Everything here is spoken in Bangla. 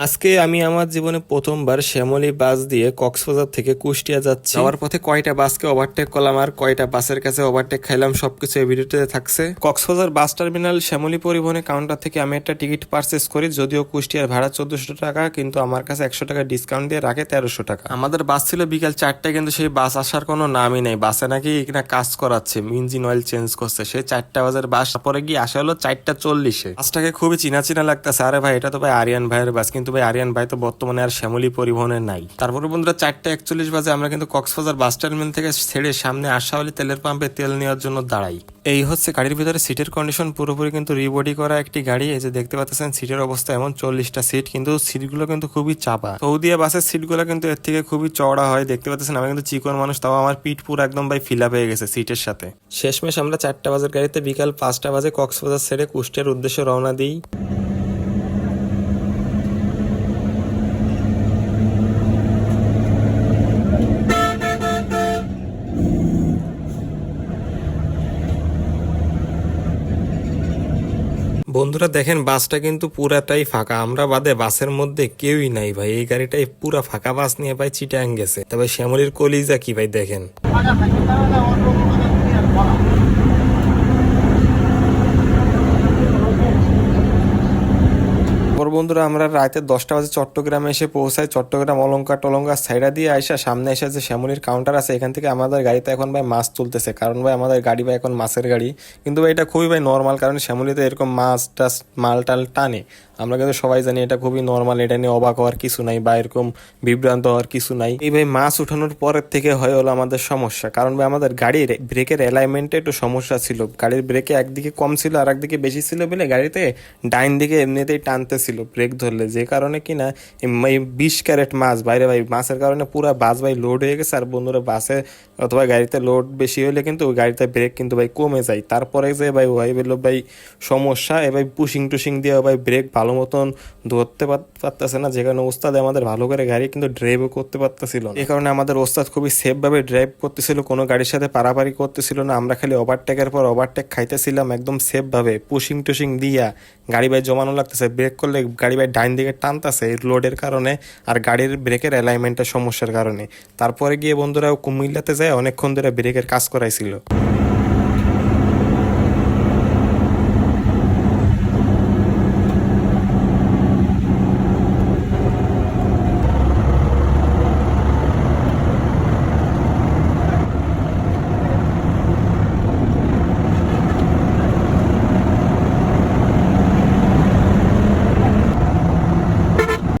আজকে আমি আমার জীবনে প্রথমবার শ্যামলী বাস দিয়ে কক্সবাজার থেকে কুষ্টিয়া যাচ্ছি। যাওয়ার পথে কয়টা বাসকে ওভারটেক করলাম আর কয়টা বাসের কাছে ওভারটেক খাইলাম সবকিছু এই ভিডিওতে থাকছে। কক্সবাজার বাস টার্মিনাল শ্যামলী পরিবহনের কাউন্টার থেকে আমি একটা টিকিট পারচেস করি, যদিও কুষ্টিয়ার ভাড়া 1400 টাকা, কিন্তু আমার কাছে 100 টাকা ডিসকাউন্ট দিয়ে রাখে 1300 টাকা। আমাদের বাস ছিল বিকাল 4টায়, কিন্তু সেই বাস আসার কোনো নামই নেই। বাসে নাকি এখানে কাজ করাচ্ছে, ইঞ্জিন অয়েল চেঞ্জ করছে। সেই 4টা বাজের বাস পরে গিয়ে আসা হলো 4টা 40-এ। বাসটাকে খুবই চিনা চিনা লাগতেছে। আরে ভাই, এটা তো ভাই আরিয়ান ভাইয়ের বাস, কিন্তু ভাই আরিয়ান ভাই তো বর্তমানে আর শ্যামলী পরিবহনে নাই। তারপরে বন্ধুরা 4টা 41 বাজে আমরা কিন্তু কক্সবাজার বাস টার্মিনাল থেকে ছেড়ে সামনে আশাওয়ালি তেলের পাম্পে তেল নেওয়ার জন্য দাঁড়াই। এই হচ্ছে গাড়ির ভিতরে সিটের কন্ডিশন, পুরোপুরি কিন্তু রিবডি করা একটি গাড়ি। এই যে দেখতে পাচ্ছেন সিটের অবস্থা এমন, 40টা সিট, কিন্তু সিটগুলো কিন্তু খুবই চাপা। সৌদিয়া বাসের সিটগুলো কিন্তু এর থেকে খুবই চওড়া হয়। দেখতে পাচ্ছেন আমি কিন্তু চিকন মানুষ, তাও আমার পিঠ পুরো একদম ভাই ফিল আপ হয়ে গেছে সিটের সাথে। শেষমেশ আমরা 4টা বাজের গাড়িতে বিকাল 5টা বাজে কক্সবাজার ছেড়ে কুষ্টিয়ার উদ্দেশ্যে রওনা দিই। বন্ধুরা দেখেন, বাসটা কিন্তু পুরাটাই ফাঁকা, আমরা বাদে বাসের মধ্যে কেউই নাই ভাই। এই গাড়িটাই পুরা ফাঁকা বাস নিয়ে ভাই চিটাং গেছে। তবে শ্যামলীর কলিজা কি ভাই দেখেন। বন্ধুরা আমরা রাতে 10টা বাজে চট্টগ্রামে এসে পৌঁছাই। চট্টগ্রাম অলঙ্কার টলঙ্কার সাইডা দিয়ে আইসা সামনে এসে যে শ্যামলীর কাউন্টার আছে, এখান থেকে আমাদের গাড়িতে এখন ভাই মাছ তুলতেছে। কারণ ভাই আমাদের গাড়ি ভাই এখন মাছের গাড়ি, কিন্তু ভাই এটা খুবই ভাই নর্মাল, কারণ শ্যামলীতে এরকম মাছ টাছ মাল টাল টানে। আমরা কিন্তু সবাই জানি এটা খুবই নর্মাল, এটা নিয়ে অবাক হওয়ার কিছু নাই বা এরকম বিভ্রান্ত হওয়ার কিছু নাই। এই ভাই মাছ উঠানোর পরের থেকে হয়ে হলো আমাদের সমস্যা, কারণ ভাই আমাদের গাড়ির ব্রেকের অ্যালাইনমেন্টে একটু সমস্যা ছিল। গাড়ির ব্রেকে একদিকে কম ছিল আর একদিকে বেশি ছিল বলে গাড়িতে ডাইন দিকে এমনিতেই টানতেছিল ব্রেক ধরলে, যে কারণে কিনা এই 20 ক্যারেট মাছ বাইরে ভাই, মাছের কারণে পুরো বাস ভাই লোড হয়ে গেছে। আর বন্ধুরা বাসে অথবা গাড়িতে লোড বেশি হলে কিন্তু ওই গাড়িতে ব্রেক কিন্তু ভাই কমে যায়। তারপরে যে ভাই ওই বললো ভাই সমস্যা, এবার পুশিং টুশিং দিয়ে ভাই ব্রেক ভালো মতন ধরতে পারতেছে না, যে কারণে ওস্তাদ আমাদের ভালো করে গাড়ি কিন্তু ড্রাইভও করতে পারতেছিল না। এই কারণে আমাদের ওস্তাদ খুবই সেফ ভাবে ড্রাইভ করতেছিল, কোনো গাড়ির সাথে পারাপারি করতেছিল না। আমরা খালি ওভারটেকের পর ওভারটেক খাইতেছিলাম একদম সেফ ভাবে, পুশিং টুশিং দিয়া গাড়ি ভাই জমানো লাগতেছে। ব্রেক করলে গাড়ি ভাই ডাইন দিকে টানতেছে লোডের কারণে আর গাড়ির ব্রেকের অ্যালাইনমেন্টের সমস্যার কারণে। তারপরে গিয়ে বন্ধুরা কুমিল্লাতে যায় অনেকক্ষণ ধরে ব্রেকের কাজ করাইছিল।